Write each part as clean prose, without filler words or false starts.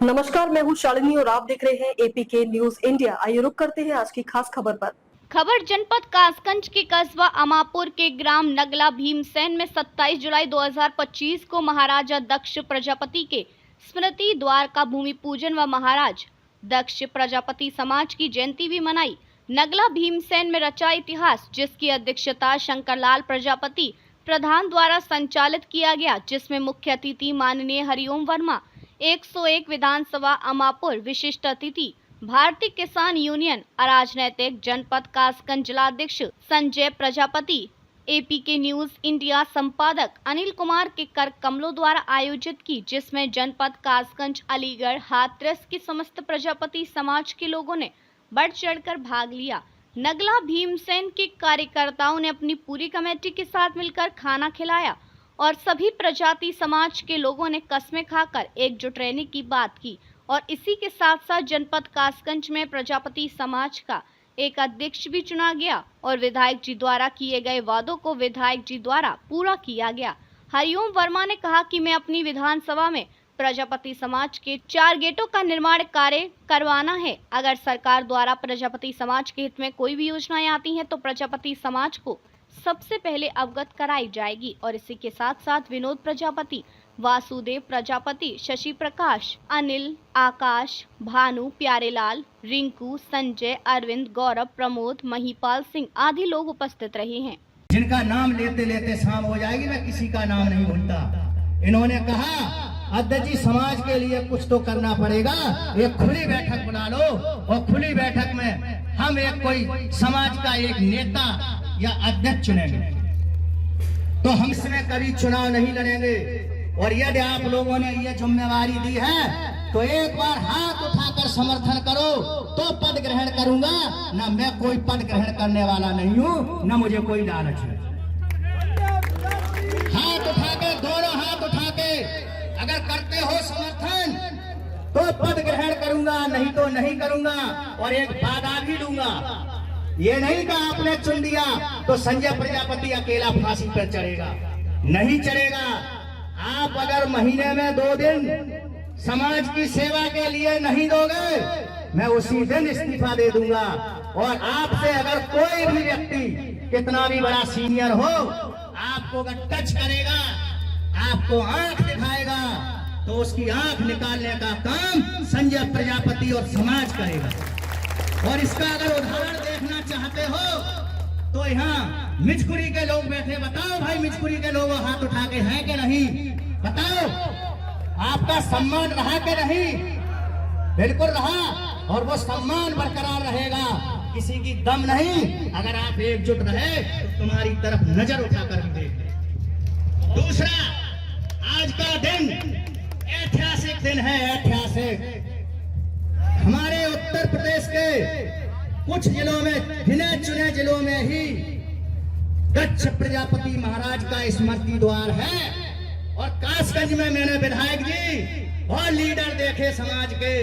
नमस्कार, मैं हूँ शालिनी और आप देख रहे हैं एपीके न्यूज इंडिया। आइए रुक करते हैं आज की खास खबर पर। खबर जनपद कासगंज के कस्बा अमापुर के ग्राम नगला भीमसेन में 27 जुलाई 2025 को महाराजा दक्ष प्रजापति के स्मृति द्वार का भूमि पूजन व महाराज दक्ष प्रजापति समाज की जयंती भी मनाई। नगला भीमसेन में रचा इतिहास, जिसकी अध्यक्षता शंकरलाल प्रजापति प्रधान द्वारा संचालित किया गया, जिसमें मुख्य अतिथि माननीय हरिओम वर्मा, 101 विधानसभा अमापुर विशिष्ट अतिथि, भारतीय किसान यूनियन अराजनैतिक जनपद कासगंज जिलाध्यक्ष Sanjay Prajapati, APK news India संपादक अनिल कुमार के कर कमलों द्वारा आयोजित की, जिसमें जनपद कासगंज, अलीगढ़, हाथरस की समस्त प्रजापति समाज के लोगों ने बढ़ चढ़कर भाग लिया। नगला भीमसेन के कार्यकर्ताओं ने अपनी पूरी कमेटी के साथ मिलकर खाना खिलाया और सभी प्रजाति समाज के लोगों ने कस्में खाकर एकजुट रहने की बात की। और इसी के साथ साथ जनपद कासगंज में प्रजापति समाज का एक अध्यक्ष भी चुना गया और विधायक जी द्वारा किए गए वादों को विधायक जी द्वारा पूरा किया गया। हरिओम वर्मा ने कहा कि मैं अपनी विधानसभा में प्रजापति समाज के 4 गेटों का निर्माण कार्य करवाना है। अगर सरकार द्वारा प्रजापति समाज के हित में कोई भी योजनाएं आती हैं तो प्रजापति समाज को सबसे पहले अवगत कराई जाएगी। और इसी के साथ साथ विनोद प्रजापति, वासुदेव प्रजापति, शशि प्रकाश, अनिल, आकाश, भानु, प्यारेलाल, रिंकू, संजय, अरविंद, गौरव, प्रमोद, महिपाल सिंह आदि लोग उपस्थित रहे हैं। जिनका नाम लेते लेते शाम हो जाएगी, मैं किसी का नाम नहीं भूलता। इन्होंने कहा अध्यक्ष जी, समाज के लिए कुछ तो करना पड़ेगा, एक खुली बैठक बुला लो और खुली बैठक में हम एक कोई समाज का एक नेता या अध्यक्ष चुनेंगे। तो हम इसमें कभी चुनाव नहीं लड़ेंगे और यदि आप लोगों ने ये जिम्मेवारी दी है तो एक बार हाथ उठाकर समर्थन करो तो पद ग्रहण करूंगा। ना मैं कोई पद ग्रहण करने वाला नहीं हूं, ना मुझे कोई लालच है। हाथ उठा के, दोनों हाथ उठा के अगर करते हो समर्थन तो पद ग्रहण करूंगा, नहीं तो नहीं करूंगा। और एक वादा भी लूंगा, ये नहीं कहा आपने चुन दिया तो संजय प्रजापति अकेला फांसी पर चढ़ेगा, नहीं चढ़ेगा। आप अगर महीने में 2 दिन समाज की सेवा के लिए नहीं दोगे, मैं उसी दिन इस्तीफा दे दूंगा। और आपसे अगर कोई भी व्यक्ति कितना भी बड़ा सीनियर हो, आपको अगर टच करेगा, आपको आंख दिखाएगा, तो उसकी आंख निकालने का काम संजय प्रजापति और समाज करेगा। और इसका अगर उदाहरण देखना चाहते हो तो यहाँ मिचकुरी के लोग बैठे, बताओ भाई मिचकुरी के लोग हाथ उठा के हैं कि नहीं? बताओ, आपका सम्मान रहा कि नहीं? बिल्कुल रहा और वो सम्मान बरकरार रहेगा, किसी की दम नहीं। अगर आप एकजुट रहे तो तुम्हारी तरफ नजर उठाकर भी देखें। दूसरा, आज का दिन ऐतिहासिक दिन है, ऐतिहासिक। हमारे उत्तर प्रदेश के कुछ जिलों में, गिने चुने जिलों में ही दक्ष प्रजापति महाराज का स्मृति द्वार है। और कासगंज में मैंने विधायक जी और लीडर देखे, समाज के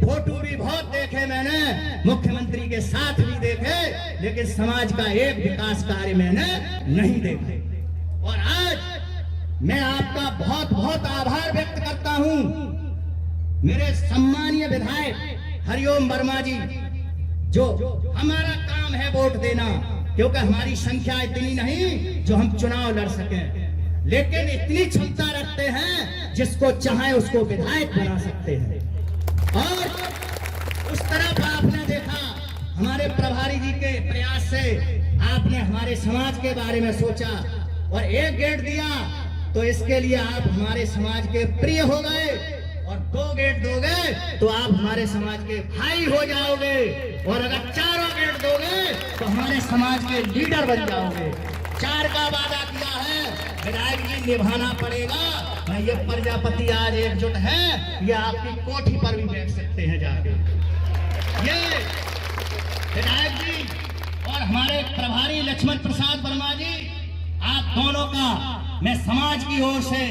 फोटो भी बहुत देखे मैंने, मुख्यमंत्री के साथ भी देखे, लेकिन समाज का एक विकास कार्य मैंने नहीं देखे। और आज मैं आपका बहुत बहुत आभार व्यक्त करता हूं, मेरे सम्मानीय विधायक हरिओम वर्मा जी, जो हमारा काम है वोट देना, क्योंकि हमारी संख्या इतनी नहीं जो हम चुनाव लड़ सकें, लेकिन इतनी क्षमता रखते हैं जिसको चाहे उसको विधायक बना सकते हैं। और उस तरफ आपने देखा हमारे प्रभारी जी के प्रयास से आपने हमारे समाज के बारे में सोचा और एक गेट दिया, तो इसके लिए आप हमारे समाज के प्रिय हो गए। और 2 गेट दोगे तो आप हमारे समाज के भाई हो जाओगे, और अगर 4 गेट दोगे तो हमारे समाज के लीडर बन जाओगे। 4 का वादा किया है, विधायक जी निभाना पड़ेगा। मैं ये प्रजापति आज एकजुट है, ये आपकी कोठी पर भी बैठ सकते हैं जाके। ये विधायक जी और हमारे प्रभारी लक्ष्मण प्रसाद वर्मा जी, आप दोनों का मैं समाज की ओर से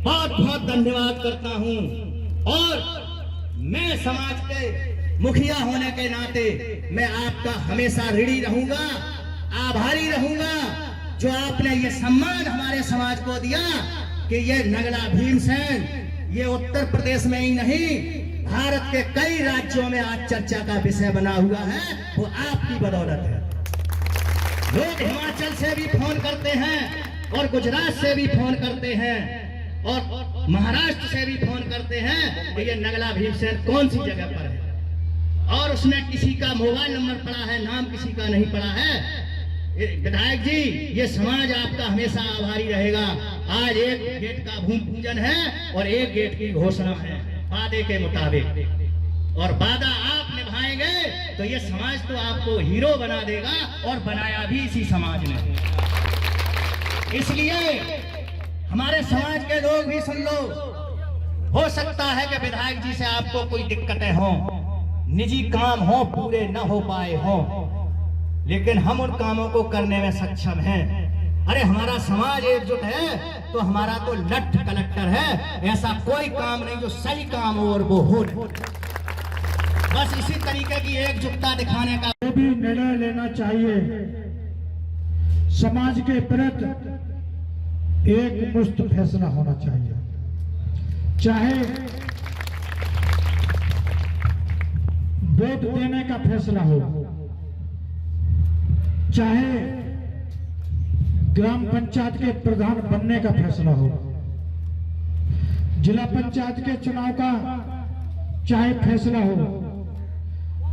बहुत बहुत धन्यवाद करता हूं। और मैं समाज के मुखिया होने के नाते मैं आपका हमेशा ऋणी रहूंगा, आभारी रहूंगा, जो आपने ये सम्मान हमारे समाज को दिया कि ये नगला भीमसेन ये उत्तर प्रदेश में ही नहीं भारत के कई राज्यों में आज चर्चा का विषय बना हुआ है, वो आपकी बदौलत है। लोग हिमाचल से भी फोन करते हैं और गुजरात से भी फोन करते हैं और महाराष्ट्र से भी फोन करते हैं कि ये नगला भीमसेन कौन सी जगह पर है, और उसमें किसी का मोबाइल नंबर पड़ा है, नाम किसी का नहीं पड़ा है। विधायक जी, ये समाज आपका हमेशा आभारी रहेगा। आज एक गेट का भूमि पूजन है और एक गेट की घोषणा है वादे के मुताबिक, और वादा आप निभाएंगे तो ये समाज तो आपको हीरो बना देगा, और बनाया भी इसी समाज ने। इसलिए हमारे समाज के लोग भी सुन लो, हो सकता है कि विधायक जी से आपको कोई दिक्कतें हो, निजी काम हो, पूरे न हो पाए हो, लेकिन हम उन कामों को करने में सक्षम हैं। अरे हमारा समाज एकजुट है तो हमारा तो लठ कलेक्टर है, ऐसा कोई काम नहीं जो सही काम हो और वो हो। बस इसी तरीके की एकजुटता दिखाने का जो भी निर्णय लेना चाहिए समाज के प्रति एक मुश्त फैसला होना चाहिए। चाहे वोट देने का फैसला हो, चाहे ग्राम पंचायत के प्रधान बनने का फैसला हो, जिला पंचायत के चुनाव का चाहे फैसला हो,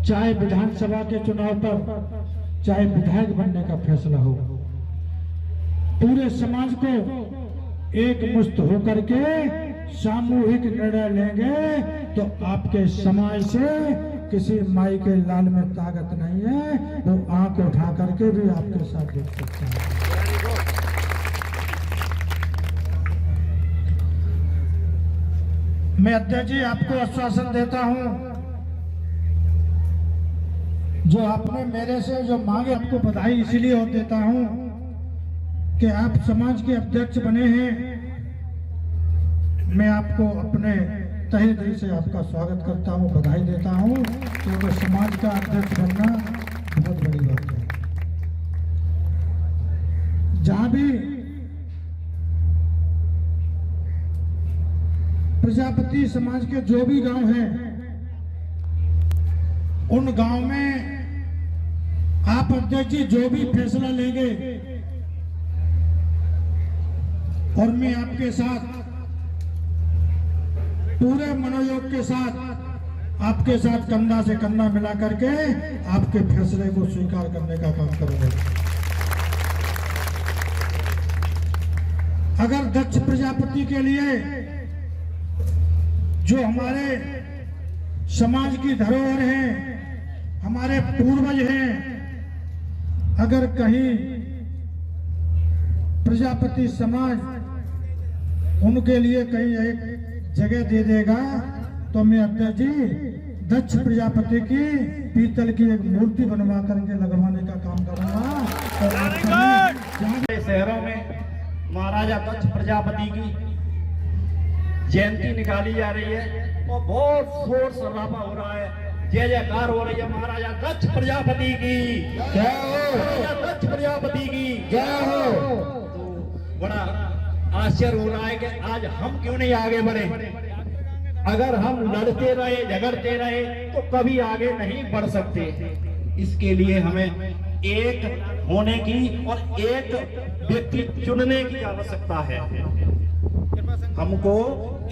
चाहे विधानसभा के चुनाव पर चाहे विधायक बनने का फैसला हो, पूरे समाज को एक मुश्त होकर के सामूहिक निर्णय लेंगे तो आपके समाज से किसी माई के लाल में ताकत नहीं है, वो आंख उठा करके भी आपके साथ देख सकता है। मैं अध्यक्ष जी आपको आश्वासन देता हूं, जो आपने मेरे से जो मांगे, आपको बधाई इसलिए और देता हूं कि आप समाज के अध्यक्ष बने हैं। मैं आपको अपने तहे दिल से आपका स्वागत करता हूं, बधाई देता हूं, क्योंकि समाज का अध्यक्ष बनना बहुत बड़ी बात है। जहां भी प्रजापति समाज के जो भी गांव हैं, उन गांव में आप अध्यक्ष जी जो भी फैसला लेंगे और मैं आपके साथ पूरे मनोयोग के साथ आपके साथ कंधा से कंधा मिला करके आपके फैसले को स्वीकार करने का काम करूंगा। अगर दक्ष प्रजापति के लिए जो हमारे समाज की धरोहर है, हमारे पूर्वज हैं, अगर कहीं प्रजापति समाज उनके लिए कहीं एक जगह दे देगा तो मैं अध्यक्ष जी दक्ष प्रजापति की पीतल की एक मूर्ति बनवा करके लगवाने का काम करूंगा। और शहरों में महाराजा दक्ष प्रजापति की जयंती निकाली जा रही है और बहुत शोर शराबा हो रहा है, जय जयकार हो रही है। महाराजा दक्ष प्रजापति की जय हो, महाराजा दक्ष प्रजापति की जय हो। तो बड़ा आश्चर्य हो रहा है कि आज हम क्यों नहीं आगे बढ़े। अगर हम लड़ते रहे, झगड़ते रहे तो कभी आगे नहीं बढ़ सकते। इसके लिए हमें एक होने की और एक व्यक्ति चुनने की आवश्यकता है। हमको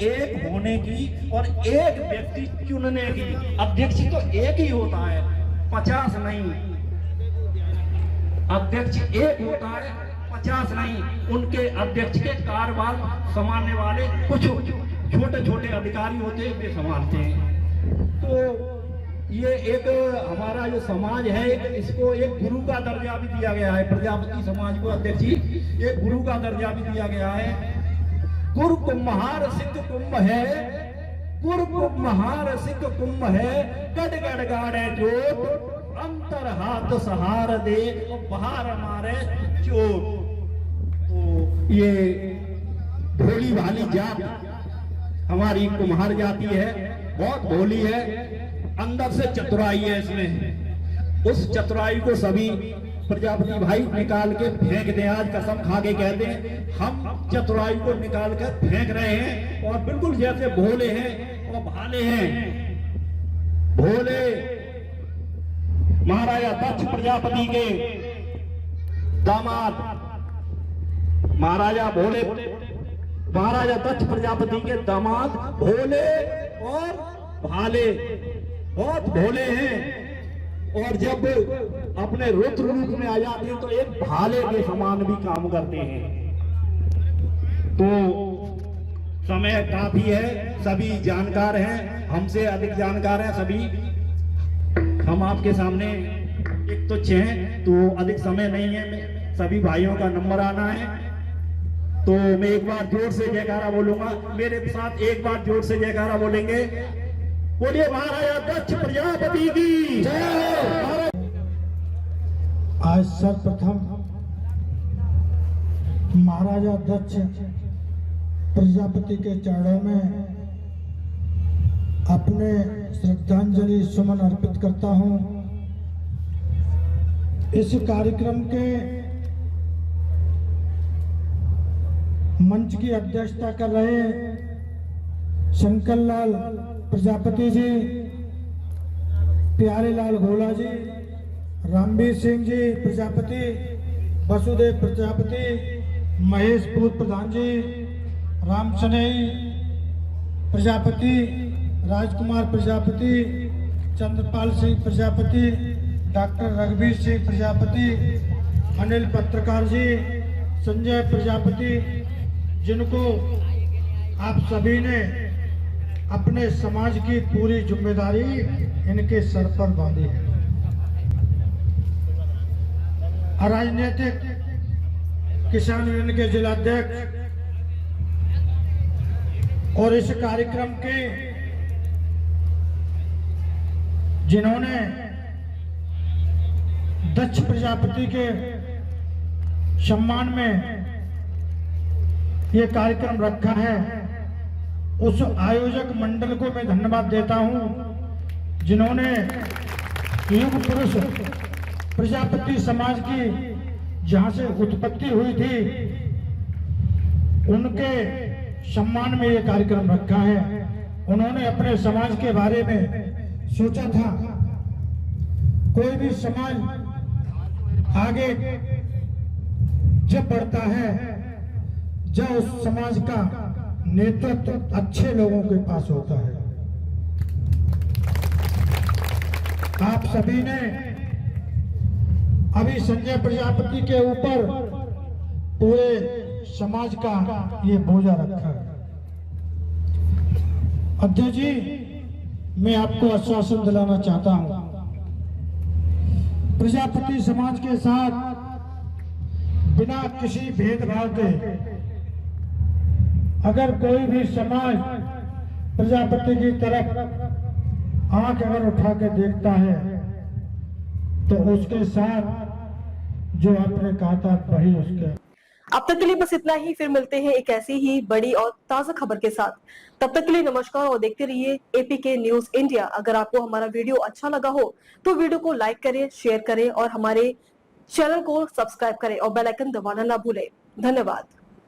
एक होने की और एक व्यक्ति चुनने की। अध्यक्ष तो एक ही होता है, 50 नहीं। अध्यक्ष एक होता है, 50 नहीं। उनके अध्यक्ष के कार्यभार संभालने वाले कुछ छोटे छोटे अधिकारी होते हैं, वे संभालते हैं। तो ये एक हमारा जो समाज है, इसको एक गुरु का दर्जा भी दिया गया है। प्रजापति समाज को अध्यक्ष जी एक गुरु का दर्जा भी दिया गया है। गुरु कुम्हार सिद्ध कुंभ है, गुरु कुम्हार सिद्ध कुंभ है, गड़ गड़ गाड़े जोत, अंतर हाथ सहार दे और बाहर मारे चोट। तो ये भोली भाली जात हमारी कुम्हार जाति है, बहुत भोली है, अंदर से चतुराई है इसमें। उस चतुराई को सभी प्रजापति भाई निकाल के फेंक दे। आज कसम खा के कहते हैं हम चतुराई को निकाल कर फेंक रहे हैं और बिल्कुल जैसे भोले हैं और भाले हैं। भोले महाराजा दक्ष प्रजापति के दामाद महाराजा दक्ष प्रजापति के दामाद भोले और भाले बहुत भोले हैं, और जब अपने रुद्र रूप में आ जाते हैं तो एक भाले के समान भी काम करते हैं। तो समय काफी है, सभी जानकार हैं, हमसे अधिक जानकार हैं सभी। हम आपके सामने एक तुच्छ हैं, तो अधिक समय नहीं है, सभी भाइयों का नंबर आना है। तो मैं एक बार जोर से जयकारा बोलूंगा, मेरे साथ एक बार जोर से जयकारा बोलेंगे। बोलिए महाराजा दक्ष प्रजापति की जय। आज सर्वप्रथम महाराजा दक्ष प्रजापति के चरणों में अपने श्रद्धांजलि सुमन अर्पित करता हूं। इस कार्यक्रम के मंच की अध्यक्षता कर रहे शंकर लाल प्रजापति जी, प्यारे लाल घोला जी, रामवीर सिंह जी प्रजापति, वसुदेव प्रजापति, महेश पूत प्रधान जी, राम सनेही प्रजापति, राजकुमार प्रजापति, चंद्रपाल सिंह प्रजापति, डॉक्टर रघुवीर सिंह प्रजापति, अनिल पत्रकार जी, संजय प्रजापति, जिनको आप सभी ने अपने समाज की पूरी जिम्मेदारी इनके सर पर बांधी है। राजनीतिक किसान यूनियन के जिलाध्यक्ष और इस कार्यक्रम के जिन्होंने दक्ष प्रजापति के सम्मान में ये कार्यक्रम रखा है, उस आयोजक मंडल को मैं धन्यवाद देता हूं, जिन्होंने युग पुरुष प्रजापति समाज की जहां से उत्पत्ति हुई थी उनके सम्मान में ये कार्यक्रम रखा है। उन्होंने अपने समाज के बारे में सोचा था, कोई भी समाज आगे जब बढ़ता है जब उस समाज का नेतृत्व अच्छे लोगों के पास होता है। आप सभी ने अभी संजय प्रजापति के ऊपर पूरे समाज का ये बोझा रखा है। अध्यक्ष जी, मैं आपको आश्वासन दिलाना चाहता हूं, प्रजापति समाज के साथ बिना किसी भेदभाव के अगर कोई भी समाज प्रजापति की तरफ आंख अगर उठा के देखता है तो उसके साथ जो आपने कहा था वही उसके। अब तक के लिए बस इतना ही, फिर मिलते हैं एक ऐसी ही बड़ी और ताजा खबर के साथ। तब तक के लिए नमस्कार और देखते रहिए एपीके न्यूज इंडिया। अगर आपको हमारा वीडियो अच्छा लगा हो तो वीडियो को लाइक करें, शेयर करें और हमारे चैनल को सब्सक्राइब करें और बेल आइकन दबाना ना भूलें। धन्यवाद।